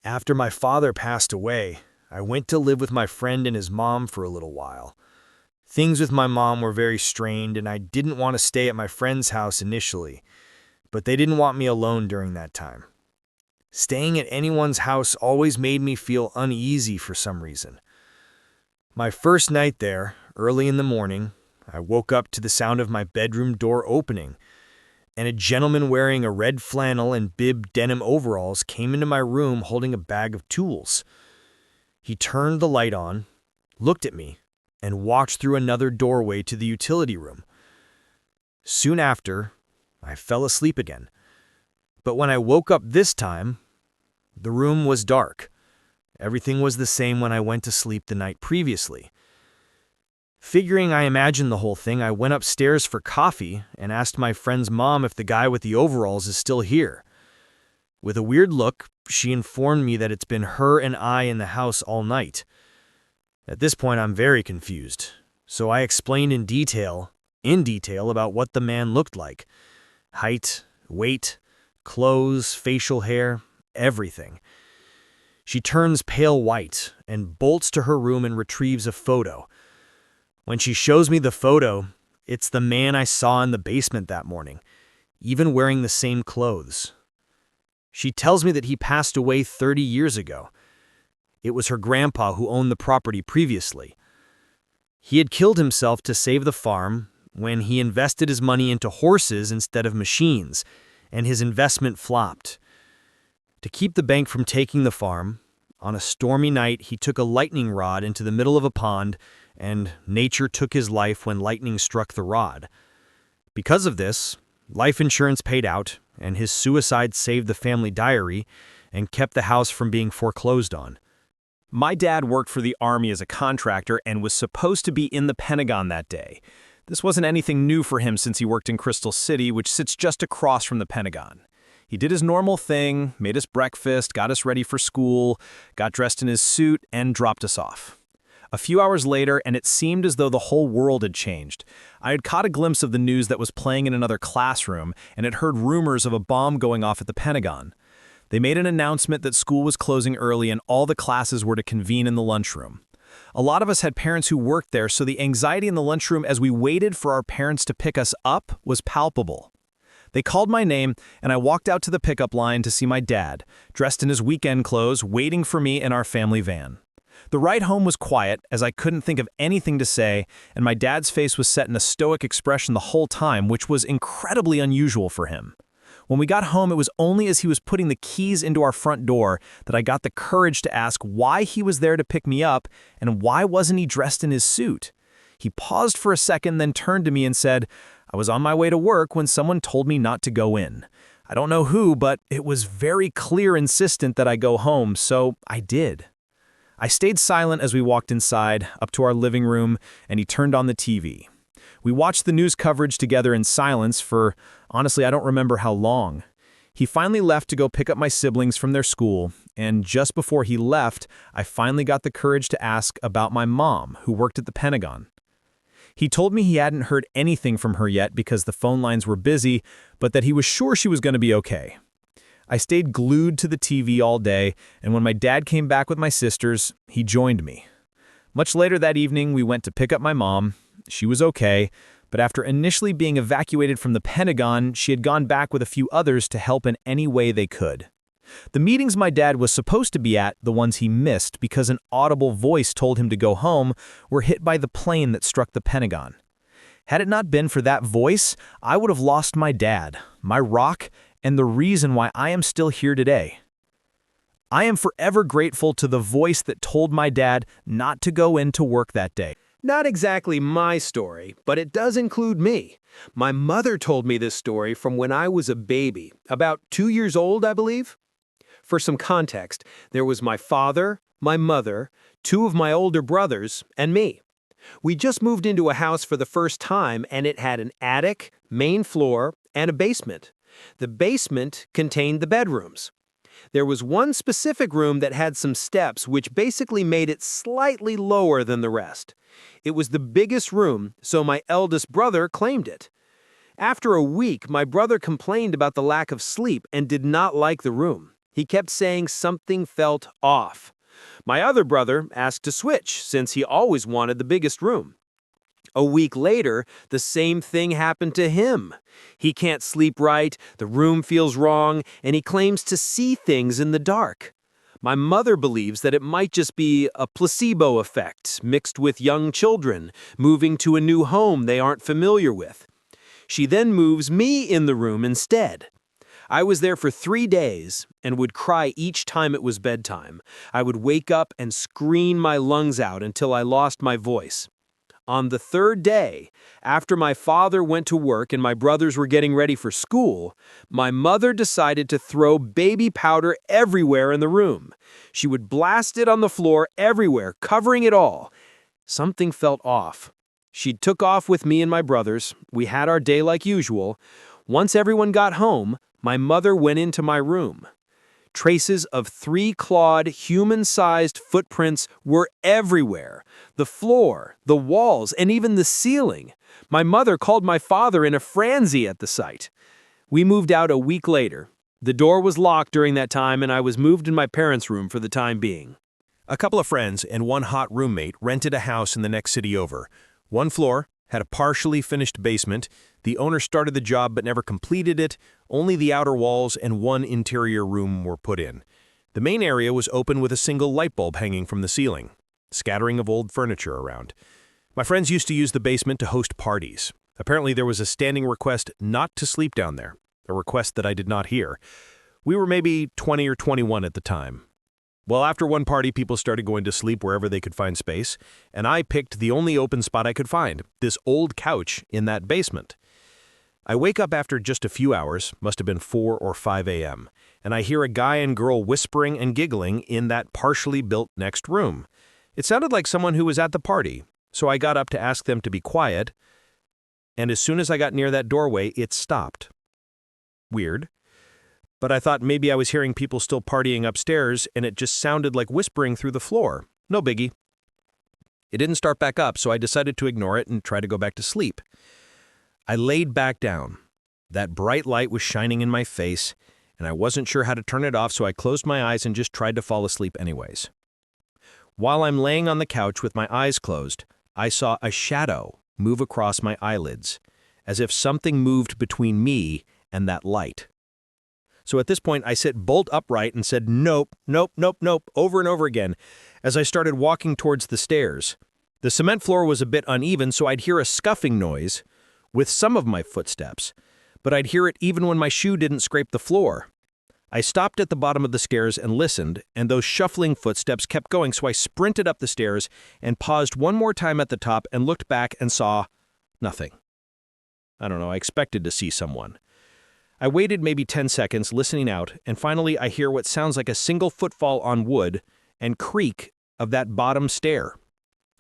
After my father passed away, I went to live with my friend and his mom for a little while. Things with my mom were very strained, and I didn't want to stay at my friend's house initially, but they didn't want me alone during that time. Staying at anyone's house always made me feel uneasy for some reason. My first night there, early in the morning, I woke up to the sound of my bedroom door opening, and a gentleman wearing a red flannel and bib denim overalls came into my room holding a bag of tools. He turned the light on, looked at me, and walked through another doorway to the utility room. Soon after, I fell asleep again. But when I woke up this time, the room was dark. Everything was the same when I went to sleep the night previously. Figuring I imagined the whole thing, I went upstairs for coffee and asked my friend's mom if the guy with the overalls is still here. With a weird look, she informed me that it's been her and I in the house all night. At this point, I'm very confused, so I explained in detail about what the man looked like. Height, weight, clothes, facial hair, everything. She turns pale white and bolts to her room and retrieves a photo. When she shows me the photo, it's the man I saw in the basement that morning, even wearing the same clothes. She tells me that he passed away 30 years ago. It was her grandpa who owned the property previously. He had killed himself to save the farm when he invested his money into horses instead of machines, and his investment flopped. To keep the bank from taking the farm, on a stormy night he took a lightning rod into the middle of a pond, and nature took his life when lightning struck the rod. Because of this, life insurance paid out, and his suicide saved the family diary and kept the house from being foreclosed on. My dad worked for the Army as a contractor and was supposed to be in the Pentagon that day. This wasn't anything new for him since he worked in Crystal City, which sits just across from the Pentagon. He did his normal thing, made us breakfast, got us ready for school, got dressed in his suit, and dropped us off. A few hours later, and it seemed as though the whole world had changed. I had caught a glimpse of the news that was playing in another classroom and had heard rumors of a bomb going off at the Pentagon. They made an announcement that school was closing early and all the classes were to convene in the lunchroom. A lot of us had parents who worked there, so the anxiety in the lunchroom as we waited for our parents to pick us up was palpable. They called my name, and I walked out to the pickup line to see my dad, dressed in his weekend clothes, waiting for me in our family van. The ride home was quiet, as I couldn't think of anything to say, and my dad's face was set in a stoic expression the whole time, which was incredibly unusual for him. When we got home, it was only as he was putting the keys into our front door that I got the courage to ask why he was there to pick me up, and why wasn't he dressed in his suit. He paused for a second, then turned to me and said, "I was on my way to work when someone told me not to go in. I don't know who, but it was very clear insistent that I go home, so I did." I stayed silent as we walked inside, up to our living room, and he turned on the TV. We watched the news coverage together in silence for, honestly, I don't remember how long. He finally left to go pick up my siblings from their school, and just before he left, I finally got the courage to ask about my mom, who worked at the Pentagon. He told me he hadn't heard anything from her yet because the phone lines were busy, but that he was sure she was going to be okay. I stayed glued to the TV all day, and when my dad came back with my sisters, he joined me. Much later that evening, we went to pick up my mom. She was okay, but after initially being evacuated from the Pentagon, she had gone back with a few others to help in any way they could. The meetings my dad was supposed to be at, the ones he missed because an audible voice told him to go home, were hit by the plane that struck the Pentagon. Had it not been for that voice, I would have lost my dad, my rock, and the reason why I am still here today. I am forever grateful to the voice that told my dad not to go into work that day. Not exactly my story, but it does include me. My mother told me this story from when I was a baby, about 2 years old, I believe. For some context, there was my father, my mother, 2 of my older brothers, and me. We just moved into a house for the first time, and it had an attic, main floor, and a basement. The basement contained the bedrooms. There was one specific room that had some steps which basically made it slightly lower than the rest. It was the biggest room, so my eldest brother claimed it. After a week, my brother complained about the lack of sleep and did not like the room. He kept saying something felt off. My other brother asked to switch since he always wanted the biggest room. A week later, the same thing happened to him. He can't sleep right, the room feels wrong, and he claims to see things in the dark. My mother believes that it might just be a placebo effect mixed with young children moving to a new home they aren't familiar with. She then moves me in the room instead. I was there for 3 days and would cry each time it was bedtime. I would wake up and scream my lungs out until I lost my voice. On the 3rd day, after my father went to work and my brothers were getting ready for school, my mother decided to throw baby powder everywhere in the room. She would blast it on the floor everywhere, covering it all. Something felt off. She took off with me and my brothers. We had our day like usual. Once everyone got home, my mother went into my room. Traces of 3-clawed, human-sized footprints were everywhere. The floor, the walls, and even the ceiling. My mother called my father in a frenzy at the sight. We moved out a week later. The door was locked during that time, and I was moved in my parents' room for the time being. A couple of friends and one hot roommate rented a house in the next city over. 1 floor, had a partially finished basement. The owner started the job but never completed it. Only the outer walls and 1 interior room were put in. The main area was open with a single light bulb hanging from the ceiling. Scattering of old furniture around. My friends used to use the basement to host parties. Apparently there was a standing request not to sleep down there, a request that I did not hear. We were maybe 20 or 21 at the time. Well, after one party, people started going to sleep wherever they could find space, and I picked the only open spot I could find, this old couch in that basement. I wake up after just a few hours, must have been 4 or 5 a.m., and I hear a guy and girl whispering and giggling in that partially built next room. It sounded like someone who was at the party, so I got up to ask them to be quiet, and as soon as I got near that doorway, it stopped. Weird. But I thought maybe I was hearing people still partying upstairs, and it just sounded like whispering through the floor. No biggie. It didn't start back up, so I decided to ignore it and try to go back to sleep. I laid back down. That bright light was shining in my face, and I wasn't sure how to turn it off, so I closed my eyes and just tried to fall asleep anyways. While I'm laying on the couch with my eyes closed, I saw a shadow move across my eyelids, as if something moved between me and that light. So at this point, I sit bolt upright and said, nope, nope, nope, nope, over and over again, as I started walking towards the stairs. The cement floor was a bit uneven, so I'd hear a scuffing noise with some of my footsteps, but I'd hear it even when my shoe didn't scrape the floor. I stopped at the bottom of the stairs and listened, and those shuffling footsteps kept going, so I sprinted up the stairs and paused one more time at the top and looked back and saw nothing. I don't know, I expected to see someone. I waited maybe 10 seconds, listening out, and finally I hear what sounds like a single footfall on wood and creak of that bottom stair.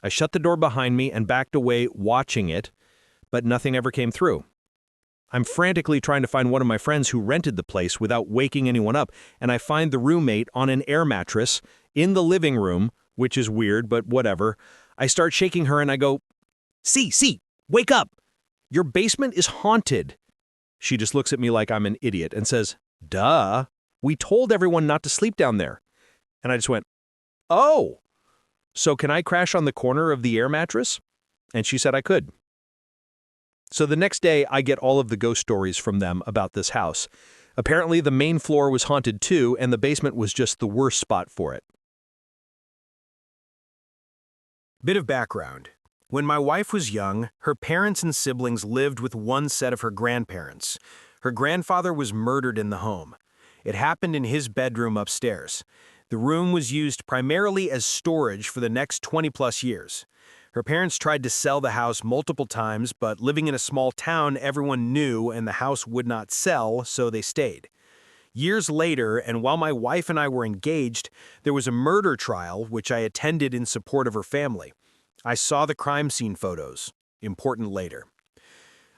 I shut the door behind me and backed away, watching it, but nothing ever came through. I'm frantically trying to find one of my friends who rented the place without waking anyone up, and I find the roommate on an air mattress in the living room, which is weird, but whatever. I start shaking her and I go, "See, wake up! Your basement is haunted." She just looks at me like I'm an idiot and says, "Duh, we told everyone not to sleep down there." And I just went, "Oh, so can I crash on the corner of the air mattress?" And she said I could. So the next day, I get all of the ghost stories from them about this house. Apparently, the main floor was haunted too, and the basement was just the worst spot for it. Bit of background. When my wife was young, her parents and siblings lived with one set of her grandparents. Her grandfather was murdered in the home. It happened in his bedroom upstairs. The room was used primarily as storage for the next 20-plus years. Her parents tried to sell the house multiple times, but living in a small town, everyone knew and the house would not sell, so they stayed. Years later, and while my wife and I were engaged, there was a murder trial which I attended in support of her family. I saw the crime scene photos. Important later.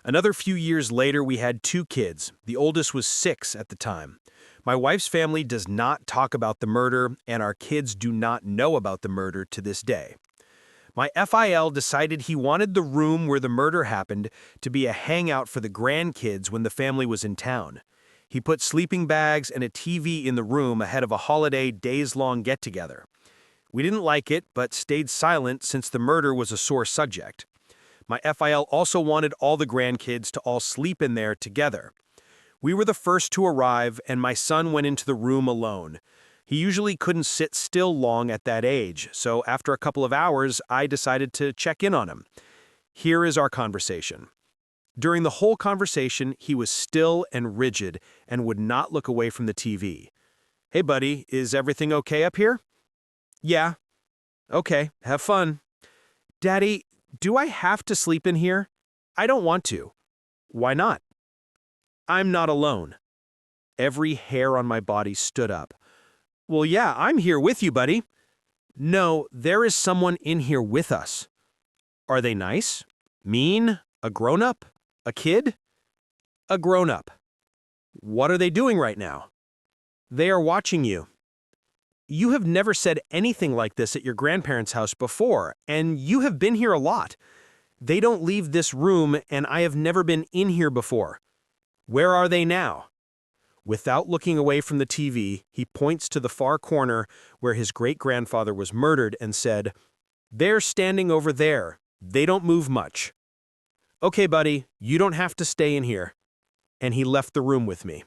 Another few years later, we had 2 kids. The oldest was 6 at the time. My wife's family does not talk about the murder, and our kids do not know about the murder to this day. My FIL decided he wanted the room where the murder happened to be a hangout for the grandkids when the family was in town. He put sleeping bags and a TV in the room ahead of a holiday days-long get-together. We didn't like it, but stayed silent since the murder was a sore subject. My FIL also wanted all the grandkids to all sleep in there together. We were the first to arrive, and my son went into the room alone. He usually couldn't sit still long at that age, so after a couple of hours, I decided to check in on him. Here is our conversation. During the whole conversation, he was still and rigid and would not look away from the TV. "Hey, buddy, is everything okay up here?" "Yeah." "Okay, have fun." "Daddy, do I have to sleep in here?" "I don't want to." "Why not?" "I'm not alone." Every hair on my body stood up. "Well, yeah, I'm here with you, buddy." "No, there is someone in here with us." "Are they nice? Mean? A grown-up? A kid?" "A grown-up." "What are they doing right now?" "They are watching you." "You have never said anything like this at your grandparents' house before, and you have been here a lot. They don't leave this room, and I have never been in here before." "Where are they now?" Without looking away from the TV, he points to the far corner where his great-grandfather was murdered and said, "They're standing over there. They don't move much." "Okay, buddy, you don't have to stay in here." And he left the room with me.